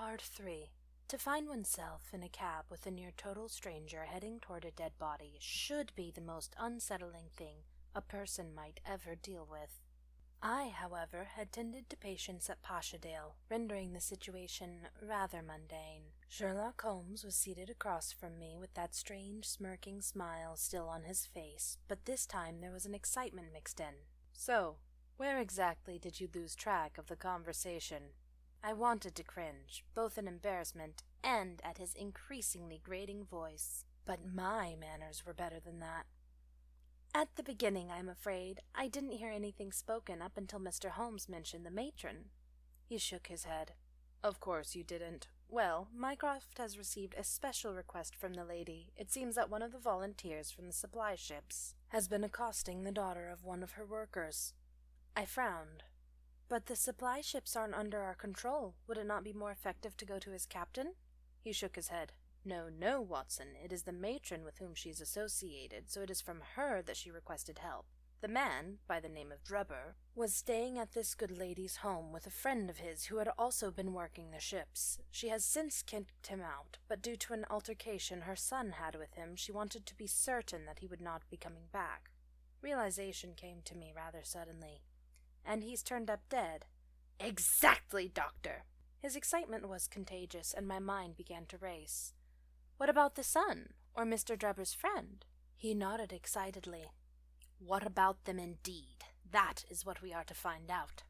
Part 3. To find oneself in a cab with a near total stranger heading toward a dead body should be the most unsettling thing a person might ever deal with. I, however, had tended to patients at Paschadale, rendering the situation rather mundane. Sherlock Holmes was seated across from me with that strange smirking smile still on his face, but this time there was an excitement mixed in. "So, where exactly did you lose track of the conversation?" I wanted to cringe, both in embarrassment and at his increasingly grating voice, but my manners were better than that. "At the beginning, I'm afraid. I didn't hear anything spoken up until Mr. Holmes mentioned the matron." He shook his head. "Of course you didn't. Well, Mycroft has received a special request from the lady. It seems that one of the volunteers from the supply ships has been accosting the daughter of one of her workers." I frowned. "But the supply ships aren't under our control. Would it not be more effective to go to his captain?" He shook his head. No, Watson. It is the matron with whom she is associated, so it is from her that she requested help. The man, by the name of Drebber, was staying at this good lady's home with a friend of his who had also been working the ships. She has since kicked him out, but due to an altercation her son had with him, she wanted to be certain that he would not be coming back. Realization came to me rather suddenly. "And he's turned up dead." "Exactly, Doctor!" His excitement was contagious, and my mind began to race. "What about the son, or Mr. Drebber's friend?" He nodded excitedly. "What about them indeed? That is what we are to find out."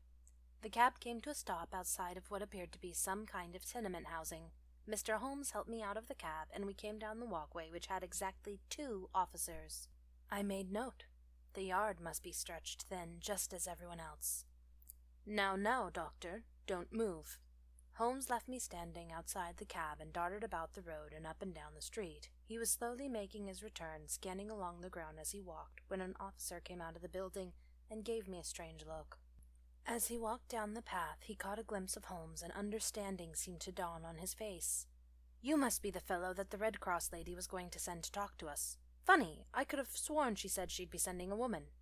The cab came to a stop outside of what appeared to be some kind of tenement housing. Mr. Holmes helped me out of the cab, and we came down the walkway, which had exactly 2 officers. I made note. The yard must be stretched thin, just as everyone else. Now, Doctor, don't move." Holmes left me standing outside the cab and darted about the road and up and down the street. He was slowly making his return, scanning along the ground as he walked, when an officer came out of the building and gave me a strange look. As he walked down the path, he caught a glimpse of Holmes, and understanding seemed to dawn on his face. "You must be the fellow that the Red Cross lady was going to send to talk to us. Funny, I could have sworn she said she'd be sending a woman."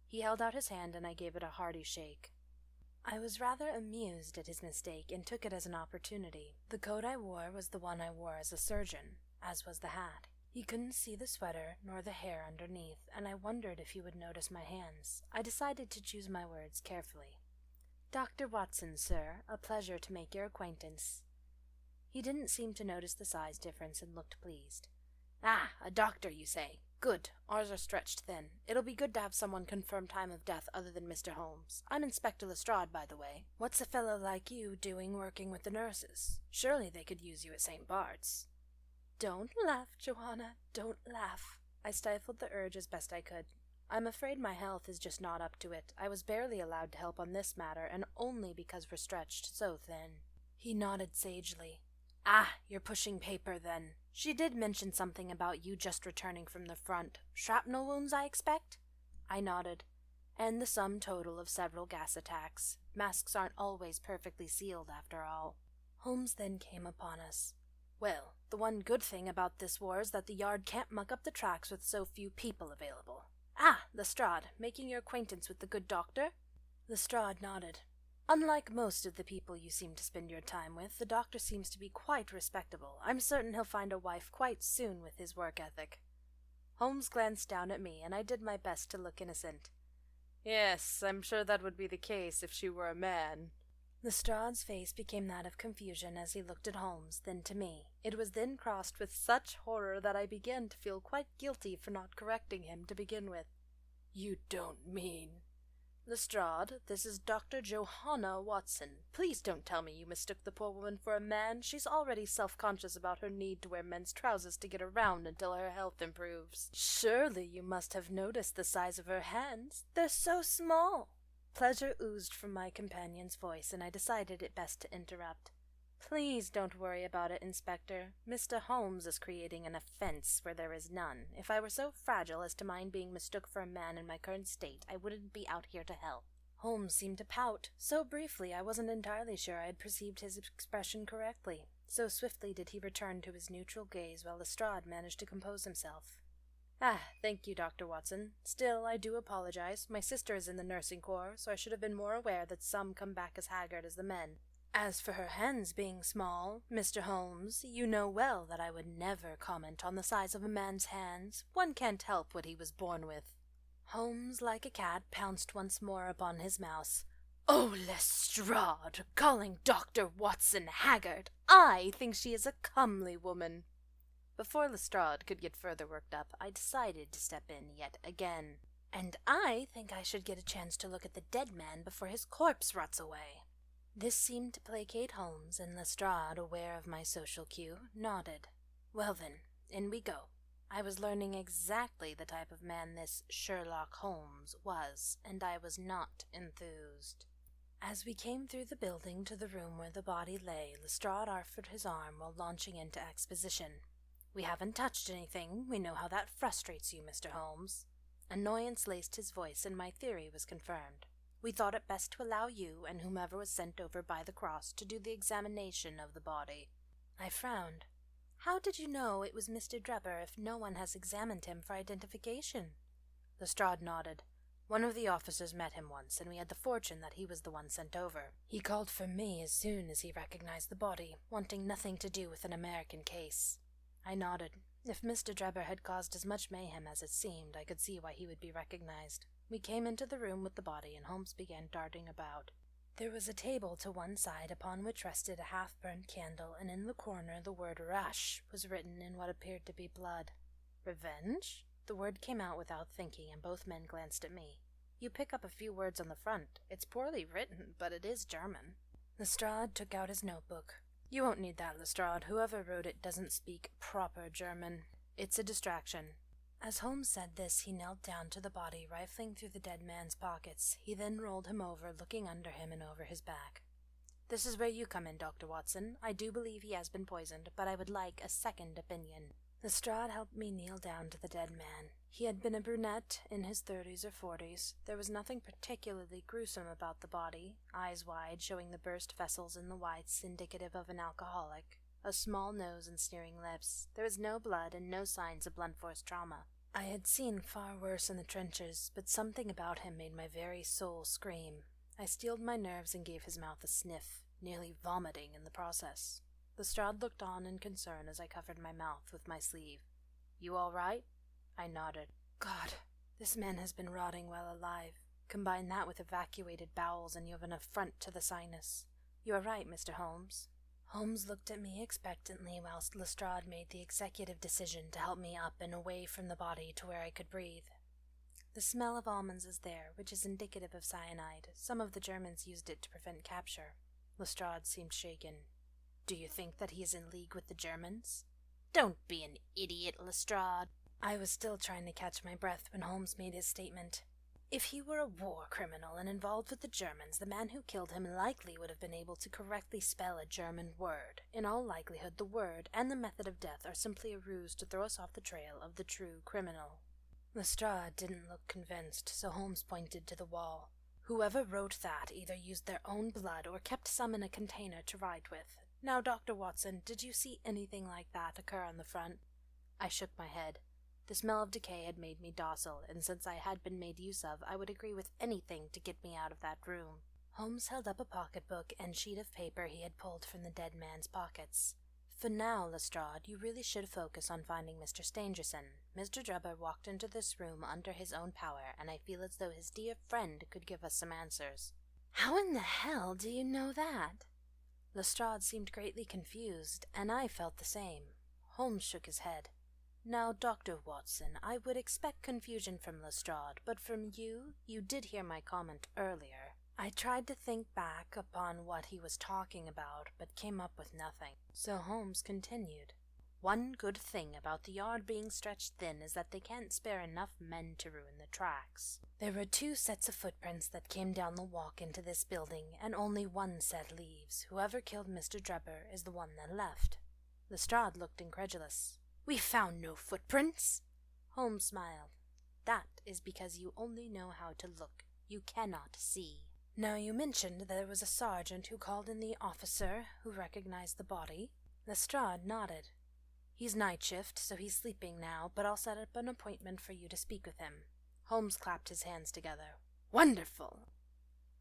He held out his hand, and I gave it a hearty shake. I was rather amused at his mistake and took it as an opportunity. The coat I wore was the one I wore as a surgeon, as was the hat. He couldn't see the sweater nor the hair underneath, and I wondered if he would notice my hands. I decided to choose my words carefully. "Dr. Watson, sir. A pleasure to make your acquaintance." He didn't seem to notice the size difference and looked pleased. "Ah, a doctor, you say? Good. Ours are stretched thin. It'll be good to have someone confirm time of death other than Mr. Holmes. I'm Inspector Lestrade, by the way. What's a fellow like you doing working with the nurses? Surely they could use you at St. Bart's." "Don't laugh, Joanna. Don't laugh." I stifled the urge as best I could. I'm afraid my health is just not up to it. I was barely allowed to help on this matter, and only because we're stretched so thin. He nodded sagely. "Ah, you're pushing paper, then. She did mention something about you just returning from the front. Shrapnel wounds, I expect?" I nodded. "And the sum total of several gas attacks. Masks aren't always perfectly sealed, after all." Holmes then came upon us. "Well, the one good thing about this war is that the yard can't muck up the tracks with so few people available. Ah, Lestrade, making your acquaintance with the good doctor?" Lestrade nodded. "Unlike most of the people you seem to spend your time with, the doctor seems to be quite respectable. I'm certain he'll find a wife quite soon with his work ethic." Holmes glanced down at me, and I did my best to look innocent. "Yes, I'm sure that would be the case if she were a man." Lestrade's face became that of confusion as he looked at Holmes, then to me. It was then crossed with such horror that I began to feel quite guilty for not correcting him to begin with. "You don't mean—" "Lestrade, this is Dr. Johanna Watson. Please don't tell me you mistook the poor woman for a man. She's already self-conscious about her need to wear men's trousers to get around until her health improves. Surely you must have noticed the size of her hands. They're so small." Pleasure oozed from my companion's voice, and I decided it best to interrupt. "Please don't worry about it, Inspector. Mr. Holmes is creating an offense where there is none. If I were so fragile as to mind being mistook for a man in my current state, I wouldn't be out here to help." Holmes seemed to pout. So briefly I wasn't entirely sure I had perceived his expression correctly. So swiftly did he return to his neutral gaze while Lestrade managed to compose himself. "Ah, thank you, Dr. Watson. Still, I do apologize. My sister is in the nursing corps, so I should have been more aware that some come back as haggard as the men." As for her hands being small, Mr. Holmes, you know well that I would never comment on the size of a man's hands. One can't help what he was born with. Holmes, like a cat, pounced once more upon his mouse. Oh, Lestrade, calling Dr. Watson haggard! I think she is a comely woman. Before Lestrade could get further worked up, I decided to step in yet again. And I think I should get a chance to look at the dead man before his corpse rots away. This seemed to placate Holmes, and Lestrade, aware of my social cue, nodded. Well then, in we go. I was learning exactly the type of man this Sherlock Holmes was, and I was not enthused. As we came through the building to the room where the body lay, Lestrade offered his arm while launching into exposition. We haven't touched anything. We know how that frustrates you, Mr. Holmes. Annoyance laced his voice, and my theory was confirmed. We thought it best to allow you and whomever was sent over by the cross to do the examination of the body. I frowned. How did you know it was Mr. Drebber if no one has examined him for identification? Lestrade nodded. One of the officers met him once, and we had the fortune that he was the one sent over. He called for me as soon as he recognized the body, wanting nothing to do with an American case. I nodded. If Mr. Drebber had caused as much mayhem as it seemed, I could see why he would be recognized. We came into the room with the body, and Holmes began darting about. There was a table to one side upon which rested a half-burned candle, and in the corner the word "Rush" was written in what appeared to be blood. Revenge? The word came out without thinking, and both men glanced at me. You pick up a few words on the front. It's poorly written, but it is German. Lestrade took out his notebook. You won't need that, Lestrade. Whoever wrote it doesn't speak proper German. It's a distraction. As Holmes said this, he knelt down to the body, rifling through the dead man's pockets. He then rolled him over, looking under him and over his back. This is where you come in, Dr. Watson. I do believe he has been poisoned, but I would like a second opinion. Lestrade helped me kneel down to the dead man. He had been a brunette in his 30s or 40s. There was nothing particularly gruesome about the body, eyes wide, showing the burst vessels in the whites, indicative of an alcoholic. A small nose and sneering lips. There was no blood and no signs of blunt force trauma. I had seen far worse in the trenches, but something about him made my very soul scream. I steeled my nerves and gave his mouth a sniff, nearly vomiting in the process. Lestrade looked on in concern as I covered my mouth with my sleeve. You all right? I nodded. God, this man has been rotting while alive. Combine that with evacuated bowels and you have an affront to the sinus. You are right, Mr. Holmes. Holmes looked at me expectantly whilst Lestrade made the executive decision to help me up and away from the body to where I could breathe. The smell of almonds is there, which is indicative of cyanide. Some of the Germans used it to prevent capture. Lestrade seemed shaken. Do you think that he is in league with the Germans? Don't be an idiot, Lestrade. I was still trying to catch my breath when Holmes made his statement. If he were a war criminal and involved with the Germans, the man who killed him likely would have been able to correctly spell a German word. In all likelihood, the word and the method of death are simply a ruse to throw us off the trail of the true criminal. Lestrade didn't look convinced, so Holmes pointed to the wall. Whoever wrote that either used their own blood or kept some in a container to write with. Now, Dr. Watson, did you see anything like that occur on the front? I shook my head. The smell of decay had made me docile, and since I had been made use of, I would agree with anything to get me out of that room. Holmes held up a pocketbook and sheet of paper he had pulled from the dead man's pockets. For now, Lestrade, you really should focus on finding Mr. Stangerson. Mr. Drebber walked into this room under his own power, and I feel as though his dear friend could give us some answers. How in the hell do you know that? Lestrade seemed greatly confused, and I felt the same. Holmes shook his head. Now, Dr. Watson, I would expect confusion from Lestrade, but from you did hear my comment earlier. I tried to think back upon what he was talking about, but came up with nothing. So Holmes continued. One good thing about the yard being stretched thin is that they can't spare enough men to ruin the tracks. There were 2 sets of footprints that came down the walk into this building, and only one set leaves. Whoever killed Mr. Drebber is the one that left. Lestrade looked incredulous. We found no footprints. Holmes smiled. That is because you only know how to look. You cannot see. Now you mentioned there was a sergeant who called in the officer who recognized the body. Lestrade nodded. He's night shift, so he's sleeping now, but I'll set up an appointment for you to speak with him. Holmes clapped his hands together. Wonderful!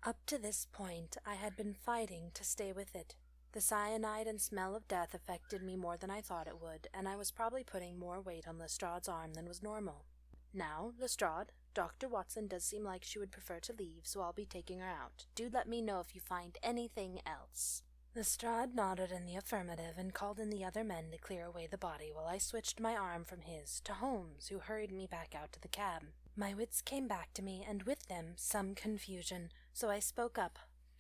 Up to this point, I had been fighting to stay with it. The cyanide and smell of death affected me more than I thought it would, and I was probably putting more weight on Lestrade's arm than was normal. Now, Lestrade, Dr. Watson does seem like she would prefer to leave, so I'll be taking her out. Do let me know if you find anything else. Lestrade nodded in the affirmative and called in the other men to clear away the body while I switched my arm from his to Holmes, who hurried me back out to the cab. My wits came back to me, and with them some confusion, so I spoke up.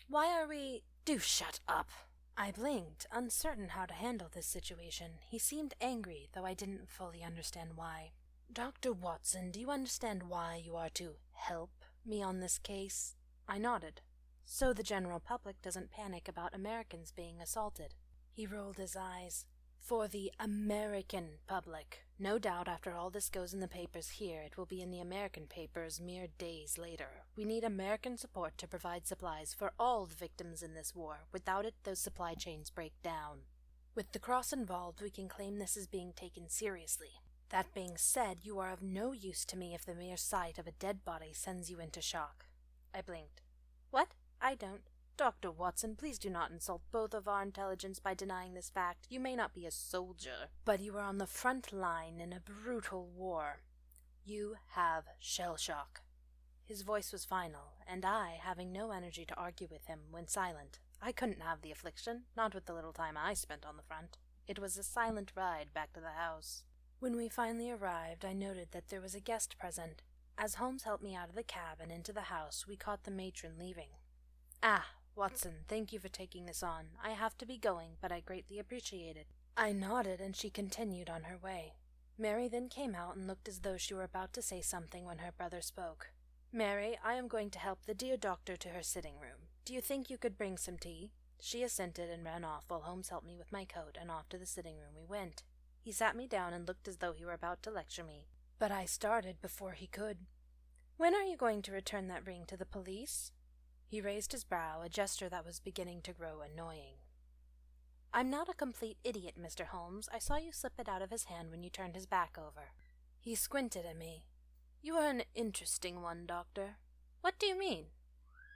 "Why are we—" "Do shut up!" I blinked, uncertain how to handle this situation. He seemed angry, though I didn't fully understand why. "Dr. Watson, do you understand why you are to help me on this case?" I nodded. "So the general public doesn't panic about Americans being assaulted." He rolled his eyes. "For the American public. No doubt after all this goes in the papers here, it will be in the American papers mere days later. We need American support to provide supplies for all the victims in this war. Without it, those supply chains break down. With the cross involved, we can claim this as being taken seriously. That being said, you are of no use to me if the mere sight of a dead body sends you into shock." I blinked. "What? I don't. Dr. Watson, please do not insult both of our intelligence by denying this fact. You may not be a soldier, but you are on the front line in a brutal war. You have shell shock." His voice was final, and I, having no energy to argue with him, went silent. I couldn't have the affliction, not with the little time I spent on the front. It was a silent ride back to the house. When we finally arrived, I noted that there was a guest present. As Holmes helped me out of the cab and into the house, we caught the matron leaving. "Ah, Watson, thank you for taking this on. I have to be going, but I greatly appreciate it." I nodded, and she continued on her way. Mary then came out and looked as though she were about to say something when her brother spoke. "Mary, I am going to help the dear doctor to her sitting room. Do you think you could bring some tea?" She assented and ran off while Holmes helped me with my coat, and off to the sitting room we went. He sat me down and looked as though he were about to lecture me, but I started before he could. "When are you going to return that ring to the police?" He raised his brow, a gesture that was beginning to grow annoying. "I'm not a complete idiot, Mr. Holmes. I saw you slip it out of his hand when you turned his back over." He squinted at me. "You are an interesting one, Doctor." "What do you mean?"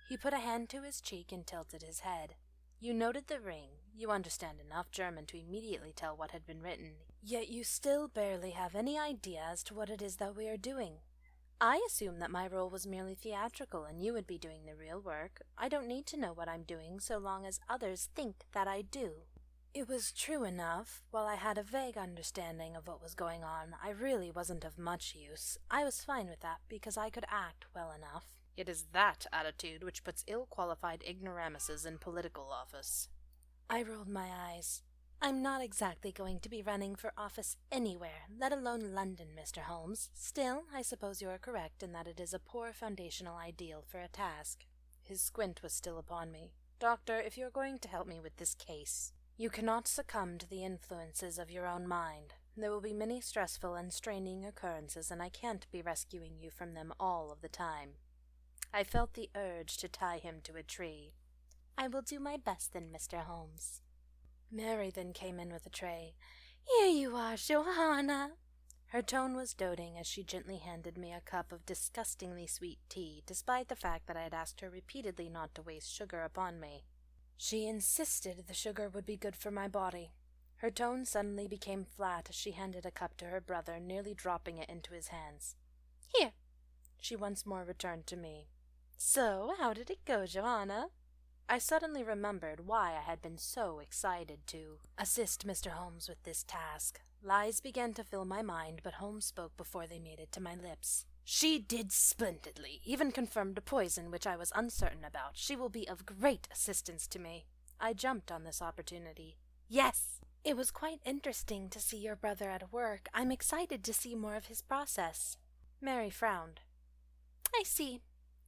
He put a hand to his cheek and tilted his head. "You noted the ring. You understand enough German to immediately tell what had been written. Yet you still barely have any idea as to what it is that we are doing. I assume that my role was merely theatrical and you would be doing the real work. I don't need to know what I'm doing so long as others think that I do." It was true enough. While I had a vague understanding of what was going on, I really wasn't of much use. I was fine with that because I could act well enough. It is that attitude which puts ill-qualified ignoramuses in political office. I rolled my eyes. "I'm not exactly going to be running for office anywhere, let alone London, Mr. Holmes. Still, I suppose you are correct in that it is a poor foundational ideal for a task." His squint was still upon me. "Doctor, if you are going to help me with this case, you cannot succumb to the influences of your own mind. There will be many stressful and straining occurrences, and I can't be rescuing you from them all of the time." I felt the urge to tie him to a tree. "I will do my best then, Mr. Holmes." Mary then came in with a tray. "Here you are, Johanna." Her tone was doting as she gently handed me a cup of disgustingly sweet tea, despite the fact that I had asked her repeatedly not to waste sugar upon me. She insisted the sugar would be good for my body. Her tone suddenly became flat as she handed a cup to her brother, nearly dropping it into his hands. "Here." She once more returned to me. "So, how did it go, Johanna?" I suddenly remembered why I had been so excited to assist Mr. Holmes with this task. Lies began to fill my mind, but Holmes spoke before they made it to my lips. "She did splendidly, even confirmed a poison which I was uncertain about. She will be of great assistance to me." I jumped on this opportunity. "Yes! It was quite interesting to see your brother at work. I'm excited to see more of his process." Mary frowned. "I see.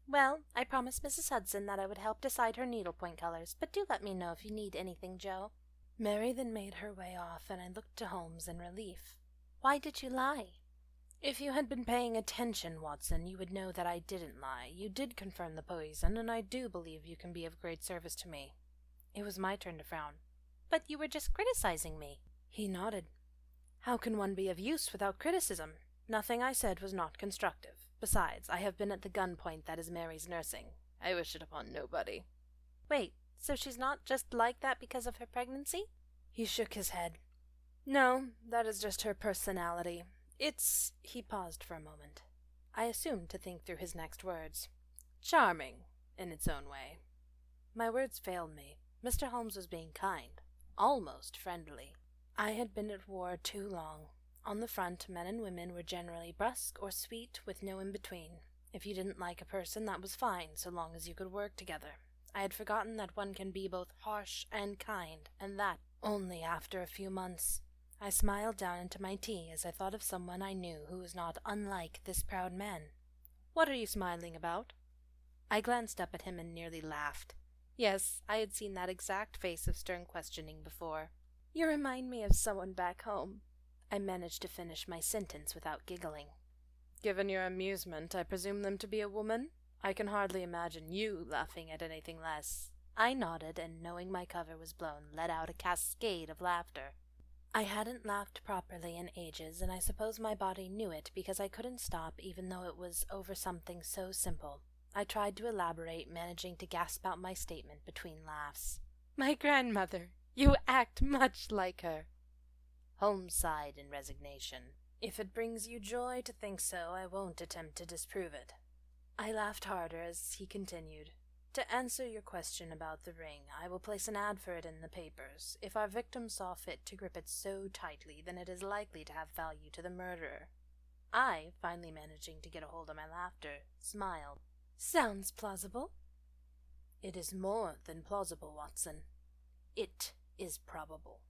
Well, I promised Mrs. Hudson that I would help decide her needlepoint colors, but do let me know if you need anything, Joe." Mary then made her way off, and I looked to Holmes in relief. "Why did you lie?" "If you had been paying attention, Watson, you would know that I didn't lie. You did confirm the poison, and I do believe you can be of great service to me." It was my turn to frown. "But you were just criticizing me." He nodded. "How can one be of use without criticism? Nothing I said was not constructive. Besides, I have been at the gunpoint that is Mary's nursing. I wish it upon nobody. Wait, so she's not just like that because of her pregnancy? He shook his head. No, that is just her personality. He paused for a moment. I assumed to think through his next words. Charming, in its own way. My words failed me. Mr. Holmes was being kind, almost friendly. I had been at war too long. On the front, men and women were generally brusque or sweet with no in-between. If you didn't like a person, that was fine, so long as you could work together. I had forgotten that one can be both harsh and kind, and that only after a few months. I smiled down into my tea as I thought of someone I knew who was not unlike this proud man. What are you smiling about? I glanced up at him and nearly laughed. Yes, I had seen that exact face of stern questioning before. You remind me of someone back home. I managed to finish my sentence without giggling. Given your amusement, I presume them to be a woman? I can hardly imagine you laughing at anything less. I nodded, and knowing my cover was blown, let out a cascade of laughter. I hadn't laughed properly in ages, and I suppose my body knew it because I couldn't stop even though it was over something so simple. I tried to elaborate, managing to gasp out my statement between laughs. My grandmother! You act much like her. Holmes sighed in resignation. If it brings you joy to think so, I won't attempt to disprove it. I laughed harder as he continued. To answer your question about the ring, I will place an ad for it in the papers. If our victim saw fit to grip it so tightly, then it is likely to have value to the murderer. I, finally managing to get a hold of my laughter, smiled. Sounds plausible. It is more than plausible, Watson. It is probable.